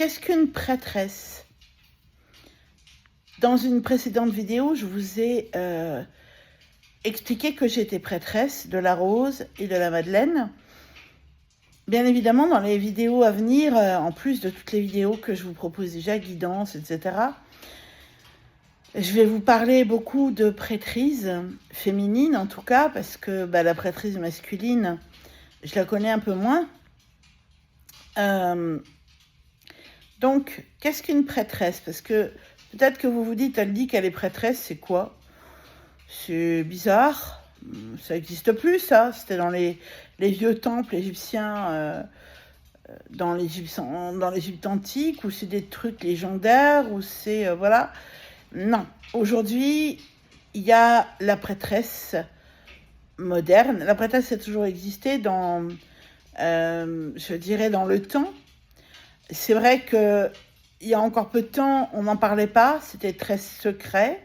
Qu'est-ce qu'une prêtresse? Dans une précédente vidéo, je vous ai expliqué que j'étais prêtresse de la Rose et de la Madeleine. Bien évidemment, dans les vidéos à venir, en plus de toutes les vidéos que je vous propose déjà, guidance, etc., je vais vous parler beaucoup de prêtrise féminine, en tout cas, parce que la prêtrise masculine, je la connais un peu moins. Donc, qu'est-ce qu'une prêtresse? Parce que peut-être que vous vous dites, elle dit qu'elle est prêtresse, c'est quoi? C'est bizarre, ça n'existe plus, ça. C'était dans les vieux temples égyptiens, dans l'Égypte antique, ou c'est des trucs légendaires, ou c'est... voilà. Non, aujourd'hui, il y a la prêtresse moderne. La prêtresse a toujours existé dans, je dirais, dans le temps. C'est vrai qu'il y a encore peu de temps, on n'en parlait pas, c'était très secret,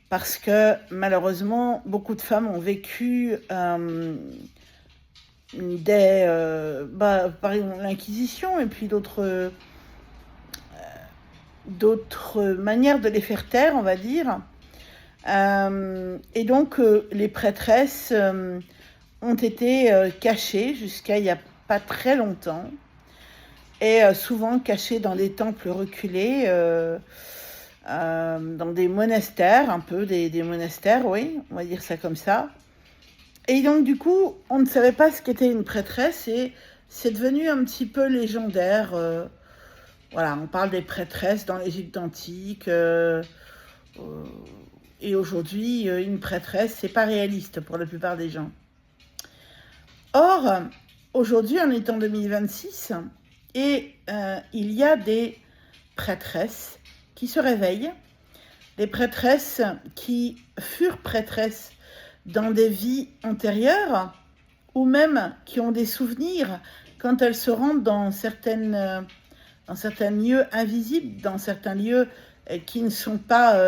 parce que malheureusement, beaucoup de femmes ont vécu par exemple, l'Inquisition et puis d'autres manières de les faire taire, on va dire. Et donc, les prêtresses ont été cachées jusqu'à il n'y a pas très longtemps. Et souvent cachées dans des temples reculés, dans des monastères, un peu des monastères, oui, on va dire ça comme ça. Et donc du coup, on ne savait pas ce qu'était une prêtresse et c'est devenu un petit peu légendaire. Voilà, on parle des prêtresses dans l'Égypte antique. Et aujourd'hui, une prêtresse, c'est pas réaliste pour la plupart des gens. Or, aujourd'hui, on est en 2026... Et il y a des prêtresses qui se réveillent, des prêtresses qui furent prêtresses dans des vies antérieures, ou même qui ont des souvenirs quand elles se rendent dans certains lieux invisibles, dans certains lieux qui ne sont pas,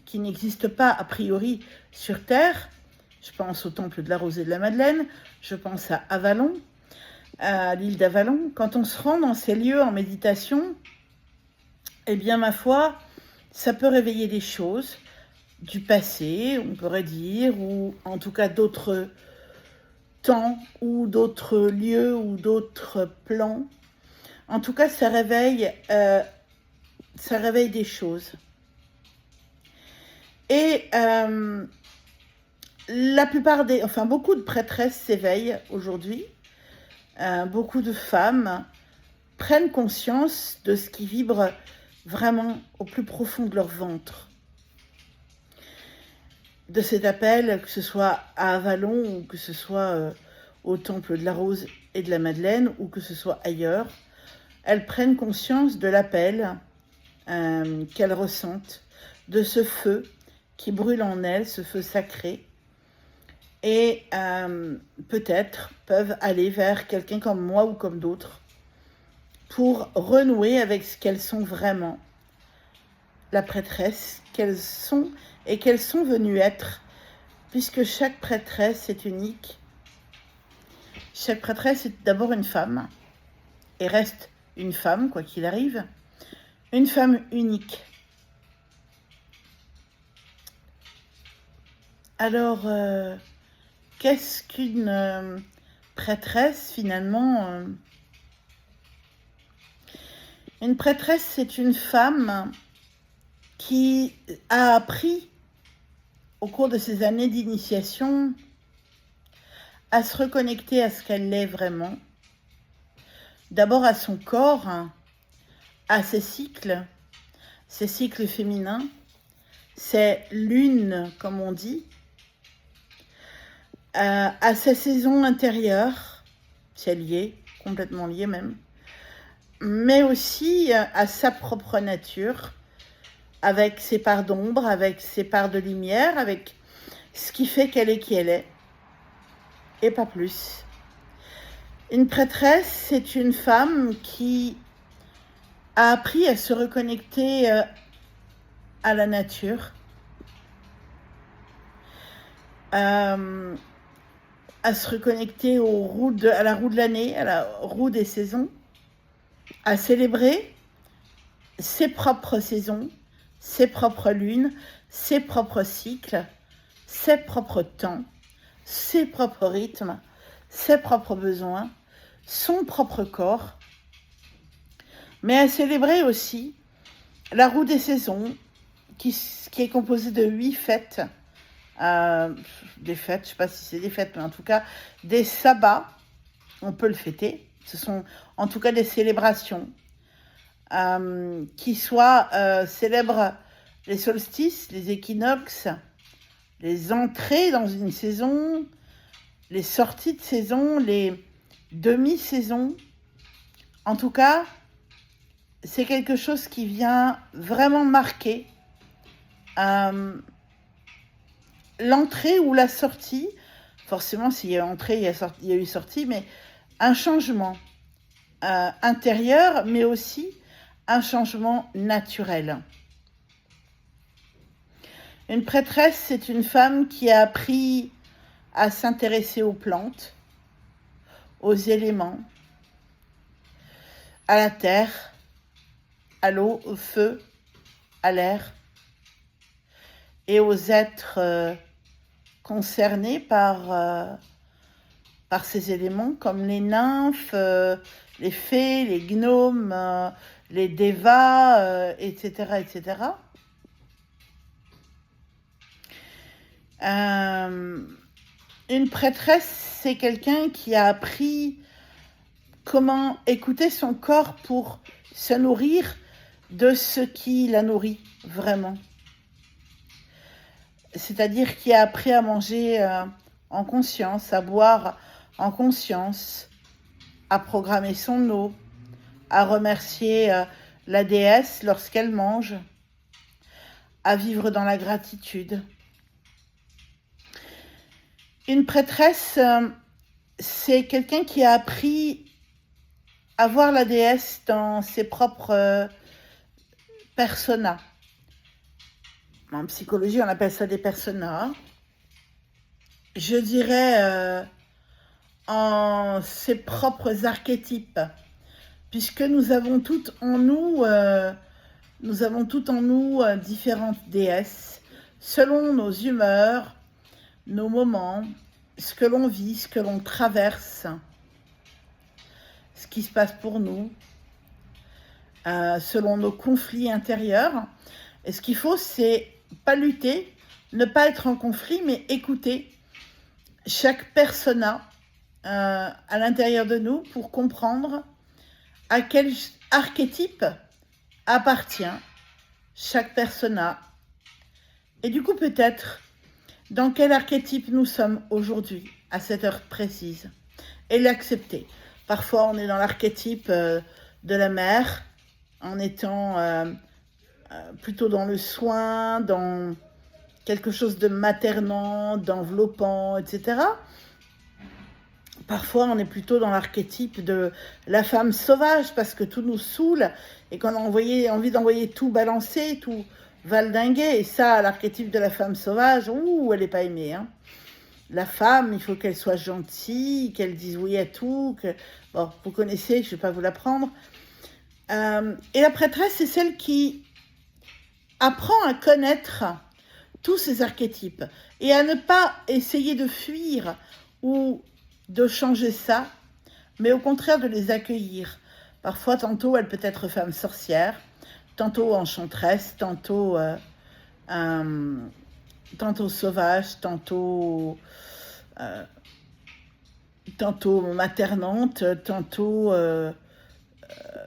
qui n'existent pas a priori sur Terre. Je pense au temple de la Rose et de la Madeleine, je pense à Avalon, à l'île d'Avalon. Quand on se rend dans ces lieux en méditation, eh bien, ma foi, ça peut réveiller des choses du passé, on pourrait dire, ou en tout cas d'autres temps, ou d'autres lieux, ou d'autres plans. En tout cas, ça réveille des choses. Et beaucoup de prêtresses s'éveillent aujourd'hui. Beaucoup de femmes prennent conscience de ce qui vibre vraiment au plus profond de leur ventre. De cet appel, que ce soit à Avalon ou que ce soit au temple de la Rose et de la Madeleine ou que ce soit ailleurs, elles prennent conscience de l'appel qu'elles ressentent, de ce feu qui brûle en elles, ce feu sacré. Et peut-être peuvent aller vers quelqu'un comme moi ou comme d'autres pour renouer avec ce qu'elles sont vraiment, la prêtresse qu'elles sont et qu'elles sont venues être, puisque chaque prêtresse est unique. Chaque prêtresse est d'abord une femme, et reste une femme, quoi qu'il arrive, une femme unique. Alors... qu'est-ce qu'une prêtresse, finalement? Une prêtresse, c'est une femme qui a appris, au cours de ses années d'initiation, à se reconnecter à ce qu'elle est vraiment. D'abord à son corps, à ses cycles féminins, ses lunes, comme on dit, à sa saison intérieure, c'est lié, complètement lié même, mais aussi à sa propre nature, avec ses parts d'ombre, avec ses parts de lumière, avec ce qui fait qu'elle est qui elle est, et pas plus. Une prêtresse, c'est une femme qui a appris à se reconnecter à la nature, à se reconnecter à la roue de l'année, à la roue des saisons, à célébrer ses propres saisons, ses propres lunes, ses propres cycles, ses propres temps, ses propres rythmes, ses propres besoins, son propre corps, mais à célébrer aussi la roue des saisons, qui est composée de 8 fêtes, des fêtes, je ne sais pas si c'est des fêtes, mais en tout cas des sabbats, on peut le fêter, ce sont en tout cas des célébrations qui célèbrent les solstices, les équinoxes, les entrées dans une saison, les sorties de saison, les demi-saisons. En tout cas, c'est quelque chose qui vient vraiment marquer l'entrée ou la sortie. Forcément, s'il y a entrée, il y a eu sortie, mais un changement intérieur, mais aussi un changement naturel. Une prêtresse, c'est une femme qui a appris à s'intéresser aux plantes, aux éléments, à la terre, à l'eau, au feu, à l'air, et aux êtres concernés par ces éléments, comme les nymphes, les fées, les gnomes, les dévas, etc., etc. Une prêtresse, c'est quelqu'un qui a appris comment écouter son corps pour se nourrir de ce qui la nourrit vraiment. C'est-à-dire qui a appris à manger en conscience, à boire en conscience, à programmer son eau, à remercier la déesse lorsqu'elle mange, à vivre dans la gratitude. Une prêtresse, c'est quelqu'un qui a appris à voir la déesse dans ses propres personas. En psychologie, on appelle ça des personas. Je dirais en ses propres archétypes, puisque nous avons toutes en nous, différentes déesses, selon nos humeurs, nos moments, ce que l'on vit, ce que l'on traverse, ce qui se passe pour nous, selon nos conflits intérieurs. Et ce qu'il faut, c'est pas lutter, ne pas être en conflit, mais écouter chaque persona à l'intérieur de nous pour comprendre à quel archétype appartient chaque persona. Et du coup, peut-être, dans quel archétype nous sommes aujourd'hui, à cette heure précise, et l'accepter. Parfois, on est dans l'archétype de la mère, en étant plutôt dans le soin, dans quelque chose de maternant, d'enveloppant, etc. Parfois, on est plutôt dans l'archétype de la femme sauvage, parce que tout nous saoule, et qu'on a envie d'envoyer tout balancer, tout valdinguer. Et ça, l'archétype de la femme sauvage, elle n'est pas aimée. Hein. La femme, il faut qu'elle soit gentille, qu'elle dise oui à tout. Bon, vous connaissez, je ne vais pas vous l'apprendre. Et la prêtresse, c'est celle qui apprend à connaître tous ces archétypes et à ne pas essayer de fuir ou de changer ça, mais au contraire de les accueillir. Parfois, tantôt, elle peut être femme sorcière, tantôt enchanteresse, tantôt sauvage, tantôt maternante, tantôt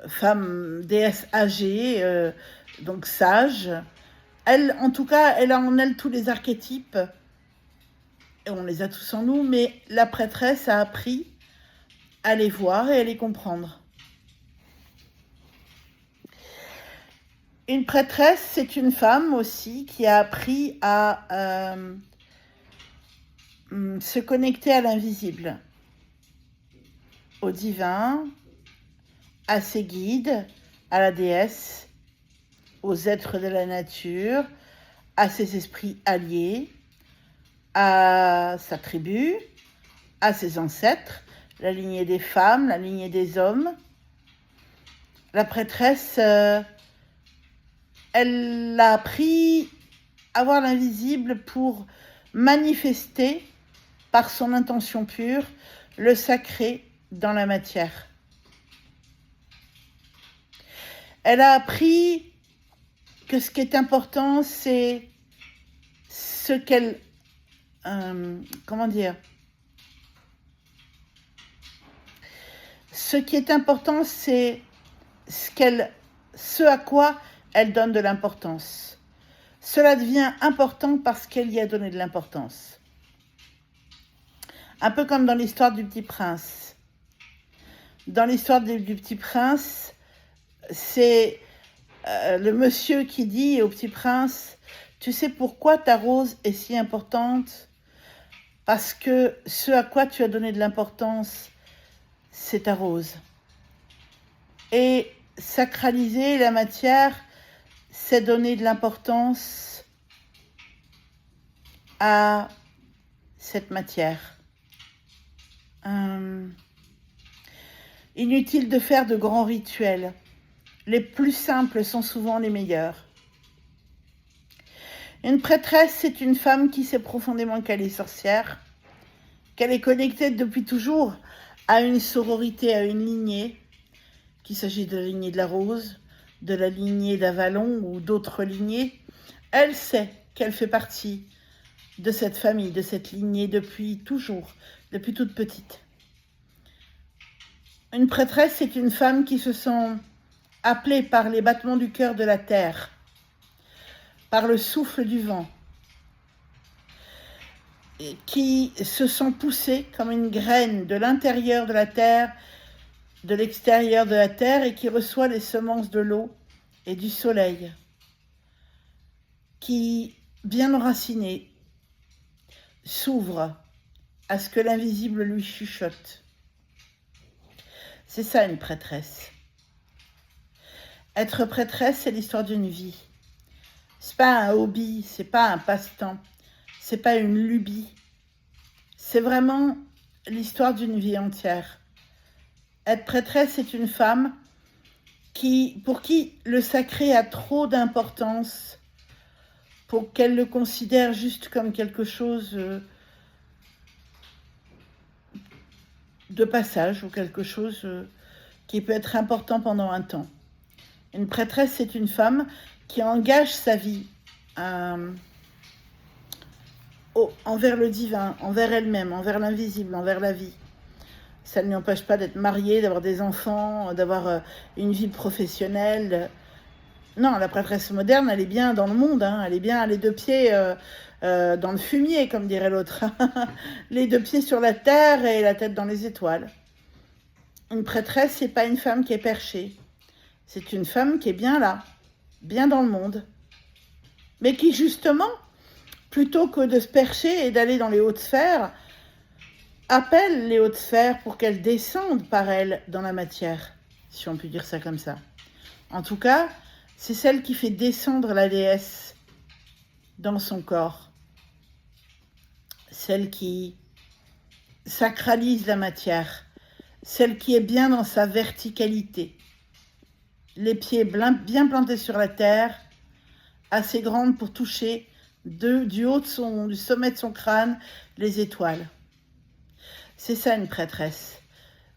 femme déesse âgée, donc sage. Elle, en tout cas, elle a en elle tous les archétypes, et on les a tous en nous, mais la prêtresse a appris à les voir et à les comprendre. Une prêtresse, c'est une femme aussi qui a appris à se connecter à l'invisible, au divin, à ses guides, à la déesse, aux êtres de la nature, à ses esprits alliés, à sa tribu, à ses ancêtres, la lignée des femmes, la lignée des hommes, La prêtresse, elle a appris à voir l'invisible pour manifester par son intention pure le sacré dans la matière. Elle a appris que ce qui est important, c'est ce qu'elle... comment dire ? Ce qui est important, c'est ce à quoi elle donne de l'importance. Cela devient important parce qu'elle y a donné de l'importance. Un peu comme dans l'histoire du Petit Prince. Dans l'histoire du Petit Prince, c'est le monsieur qui dit au Petit Prince, « Tu sais pourquoi ta rose est si importante ? Parce que ce à quoi tu as donné de l'importance, c'est ta rose. » Et sacraliser la matière, c'est donner de l'importance à cette matière. Inutile de faire de grands rituels. Les plus simples sont souvent les meilleurs. Une prêtresse, c'est une femme qui sait profondément qu'elle est sorcière, qu'elle est connectée depuis toujours à une sororité, à une lignée, qu'il s'agit de la lignée de la Rose, de la lignée d'Avalon ou d'autres lignées. Elle sait qu'elle fait partie de cette famille, de cette lignée depuis toujours, depuis toute petite. Une prêtresse, c'est une femme qui se sent appelée par les battements du cœur de la terre, par le souffle du vent, et qui se sent poussée comme une graine de l'intérieur de la terre, de l'extérieur de la terre, et qui reçoit les semences de l'eau et du soleil, qui, bien enracinée, s'ouvre à ce que l'invisible lui chuchote. C'est ça une prêtresse. Être prêtresse, c'est l'histoire d'une vie. C'est pas un hobby, c'est pas un passe-temps, c'est pas une lubie. C'est vraiment l'histoire d'une vie entière. Être prêtresse, c'est une femme pour qui le sacré a trop d'importance pour qu'elle le considère juste comme quelque chose de passage ou quelque chose qui peut être important pendant un temps. Une prêtresse, c'est une femme qui engage sa vie envers le divin, envers elle-même, envers l'invisible, envers la vie. Ça ne lui empêche pas d'être mariée, d'avoir des enfants, d'avoir une vie professionnelle. Non, la prêtresse moderne, elle est bien dans le monde, hein. Elle est bien les deux pieds dans le fumier, comme dirait l'autre. Les deux pieds sur la terre et la tête dans les étoiles. Une prêtresse, c'est pas une femme qui est perchée. C'est une femme qui est bien là, bien dans le monde. Mais qui, justement, plutôt que de se percher et d'aller dans les hautes sphères, appelle les hautes sphères pour qu'elles descendent par elles dans la matière, si on peut dire ça comme ça. En tout cas, c'est celle qui fait descendre la déesse dans son corps. Celle qui sacralise la matière. Celle qui est bien dans sa verticalité. Les pieds bien plantés sur la terre, assez grandes pour toucher du haut du sommet de son crâne les étoiles. C'est ça une prêtresse.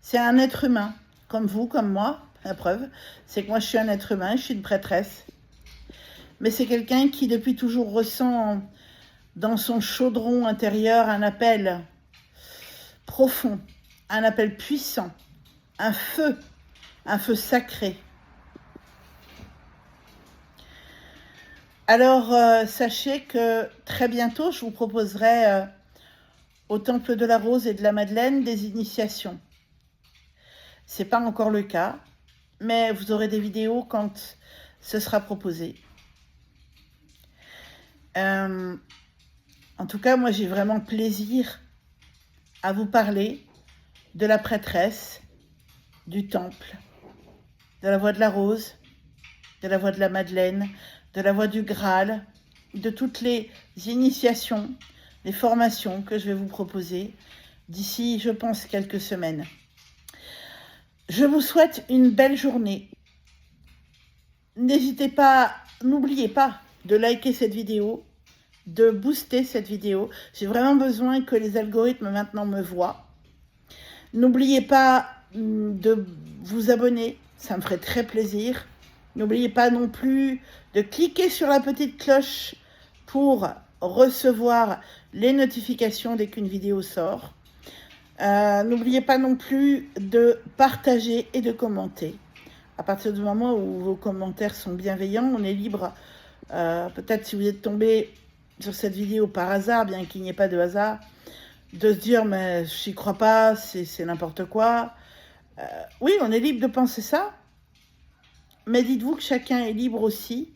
C'est un être humain, comme vous, comme moi. La preuve, c'est que moi je suis un être humain, je suis une prêtresse. Mais c'est quelqu'un qui depuis toujours ressent dans son chaudron intérieur un appel profond, un appel puissant, un feu sacré. Alors, sachez que très bientôt, je vous proposerai au Temple de la Rose et de la Madeleine des initiations. Ce n'est pas encore le cas, mais vous aurez des vidéos quand ce sera proposé. En tout cas, moi, j'ai vraiment plaisir à vous parler de la prêtresse, du temple, de la voie de la Rose, de la voie de la Madeleine, de la voie du Graal, de toutes les initiations, les formations que je vais vous proposer d'ici, je pense, quelques semaines. Je vous souhaite une belle journée, N'hésitez pas, n'oubliez pas de liker cette vidéo, de booster cette vidéo. J'ai vraiment besoin que les algorithmes maintenant me voient. N'oubliez pas de vous abonner, ça me ferait très plaisir. N'oubliez pas non plus de cliquer sur la petite cloche pour recevoir les notifications dès qu'une vidéo sort. N'oubliez pas non plus de partager et de commenter. À partir du moment où vos commentaires sont bienveillants, on est libre. Peut-être si vous êtes tombé sur cette vidéo par hasard, bien qu'il n'y ait pas de hasard, de se dire mais j'y crois pas, c'est n'importe quoi. Oui, on est libre de penser ça, mais dites-vous que chacun est libre aussi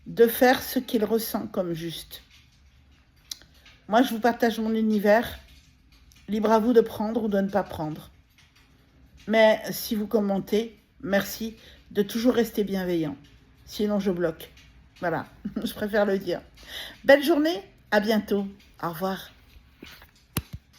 de faire ce qu'il ressent comme juste. Moi, je vous partage mon univers, libre à vous de prendre ou de ne pas prendre. Mais si vous commentez, merci de toujours rester bienveillant. Sinon, je bloque. Voilà, je préfère le dire. Belle journée, à bientôt. Au revoir.